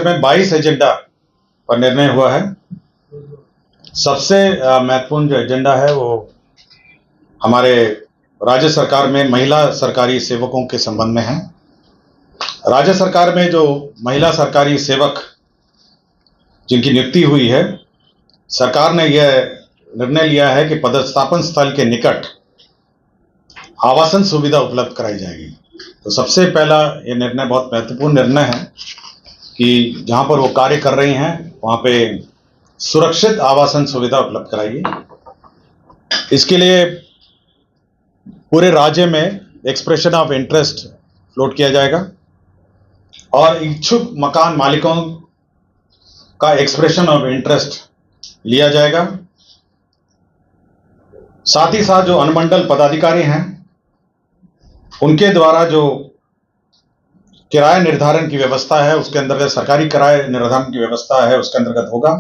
परिषद में 22 एजेंडा पर निर्णय हुआ है। सबसे महत्वपूर्ण जो एजेंडा है वो हमारे राज्य सरकार में महिला सरकारी सेवकों के संबंध में है। राज्य सरकार में जो महिला सरकारी सेवक जिनकी नियुक्ति हुई है, सरकार ने यह निर्णय लिया है कि पदस्थापन स्थल के निकट आवासन सुविधा उपलब्ध कराई जाएगी। तो सबसे पहला ये निर्णय बहुत महत्वपूर्ण निर्णय है कि जहां पर वो कार्य कर रही हैं वहां पे सुरक्षित आवासन सुविधा उपलब्ध कराइए। इसके लिए पूरे राज्य में एक्सप्रेशन ऑफ इंटरेस्ट फ्लोट किया जाएगा और इच्छुक मकान मालिकों का एक्सप्रेशन ऑफ इंटरेस्ट लिया जाएगा। साथ ही साथ जो अनुमंडल पदाधिकारी हैं उनके द्वारा जो किराया निर्धारण की व्यवस्था है उसके अंतर्गत सरकारी किराया निर्धारण की व्यवस्था है उसके अंतर्गत होगा।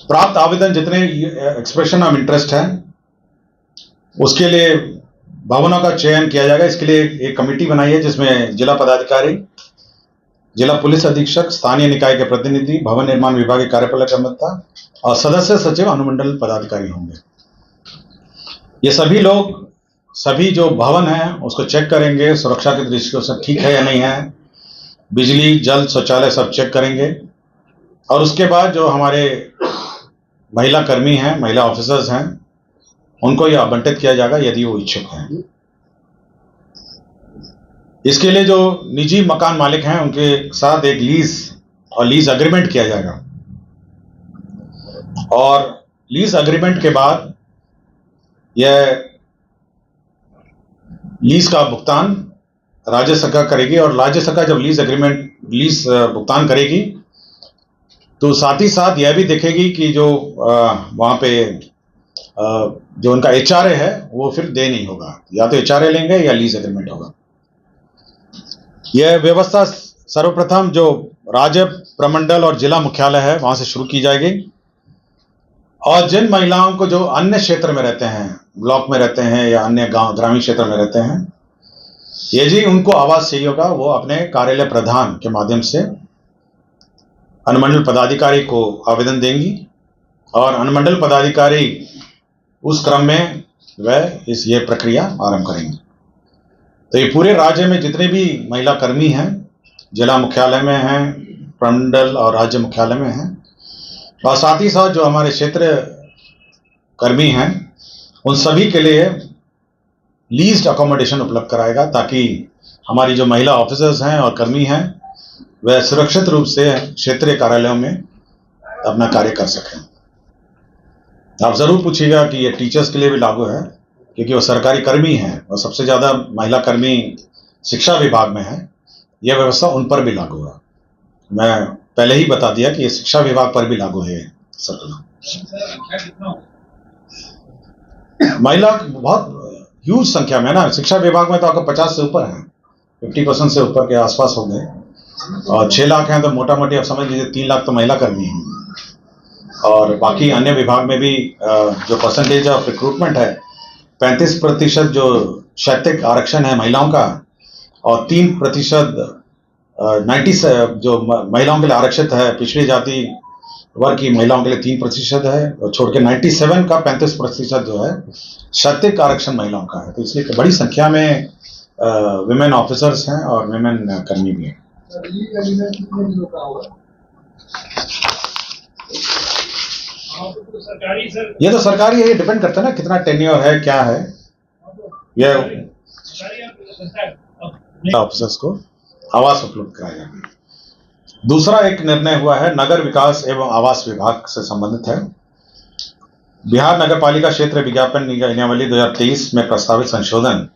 प्राप्त आवेदन जितने एक्सप्रेशन ऑफ इंटरेस्ट है उसके लिए भवनों का चयन किया जाएगा। इसके लिए एक कमेटी बनाई है जिसमें जिला पदाधिकारी, जिला पुलिस अधीक्षक, स्थानीय निकाय के प्रतिनिधि, भवन निर्माण विभाग के कार्यपालक अभियंता और सदस्य सचिव अनुमंडल पदाधिकारी होंगे। ये सभी लोग सभी जो भवन है उसको चेक करेंगे, सुरक्षा की दृष्टि से ठीक है या नहीं है, बिजली, जल, शौचालय सब चेक करेंगे और उसके बाद जो हमारे महिला कर्मी हैं, महिला ऑफिसर्स हैं, उनको यह आवंटित किया जाएगा यदि वो इच्छुक हैं। इसके लिए जो निजी मकान मालिक हैं उनके साथ एक लीज एग्रीमेंट किया जाएगा और लीज एग्रीमेंट के बाद यह लीज का भुगतान राज्य सरकार करेगी और राज्य सरकार जब लीज भुगतान करेगी तो साथ ही साथ यह भी देखेगी कि जो वहां पे जो उनका एचआरए है वो फिर दे नहीं होगा, या तो एचआरए लेंगे या लीज एग्रीमेंट होगा। यह व्यवस्था सर्वप्रथम जो राज्य प्रमंडल और जिला मुख्यालय है वहां से शुरू की जाएगी और जिन महिलाओं को जो अन्य क्षेत्र में रहते हैं, ब्लॉक में रहते हैं या अन्य गांव ग्रामीण क्षेत्र में रहते हैं, यदि उनको आवास चाहिए होगा वो अपने कार्यालय प्रधान के माध्यम से अनुमंडल पदाधिकारी को आवेदन देंगी और अनुमंडल पदाधिकारी उस क्रम में वह ये प्रक्रिया आरंभ करेंगे। तो ये पूरे राज्य में जितने भी महिला कर्मी हैं, जिला मुख्यालय में हैं, प्रमंडल और राज्य मुख्यालय में हैं और साथ ही साथ जो हमारे क्षेत्र कर्मी हैं उन सभी के लिए लीज्ड अकोमोडेशन उपलब्ध कराएगा ताकि हमारी जो महिला ऑफिसर्स हैं और कर्मी हैं वह सुरक्षित रूप से क्षेत्रीय कार्यालयों में अपना कार्य कर सकें। आप जरूर पूछिएगा कि ये टीचर्स के लिए भी लागू है क्योंकि वो सरकारी कर्मी हैं और सबसे ज्यादा महिला कर्मी शिक्षा विभाग में है। यह व्यवस्था उन पर भी लागू है। मैं पहले ही बता दिया कि ये शिक्षा विभाग पर भी लागू है सर्कुलर। महिला बहुत ह्यूज संख्या में ना, शिक्षा विभाग में तो आपका 50 से ऊपर है, 50% से ऊपर के आसपास हो गए और 6 लाख हैं तो मोटा मोटी आप समझ लीजिए 3 लाख तो महिला कर्मी हैं और बाकी अन्य विभाग में भी जो परसेंटेज ऑफ रिक्रूटमेंट है 35% जो शैक्षिक आरक्षण है महिलाओं का और 3% 90 जो महिलाओं के लिए आरक्षित है, पिछड़ी जाति वर्ग की महिलाओं के लिए 3% है और छोड़ के 97 का 35% जो है शैक्षिक आरक्षण महिलाओं का है। तो इसलिए बड़ी संख्या में विमेन ऑफिसर्स हैं और विमेन कर्मी भी हैं। ये तो सरकारी है, ये डिपेंड करता है ना कितना टेन्योर है, क्या है। ये ऑफिसर्स को आवास उपलब्ध कराया जाएगा। दूसरा एक निर्णय हुआ है नगर विकास एवं आवास विभाग से संबंधित है। बिहार नगर पालिका क्षेत्र विज्ञापन नियमावली 2023 में प्रस्तावित संशोधन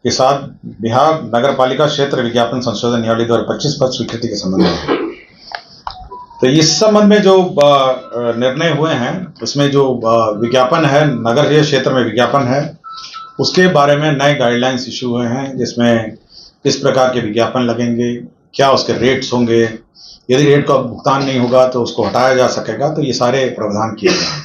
के साथ बिहार नगर पालिका क्षेत्र विज्ञापन संशोधन नियमावली 2025 पर स्वीकृति के संबंध में। तो इस संबंध में जो निर्णय हुए हैं उसमें जो विज्ञापन है, नगर क्षेत्र में विज्ञापन है, उसके बारे में नए गाइडलाइंस इशू हुए हैं जिसमें किस प्रकार के विज्ञापन लगेंगे, क्या उसके रेट्स होंगे, यदि रेट का भुगतान नहीं होगा तो उसको हटाया जा सकेगा। तो ये सारे प्रावधान किए गए हैं।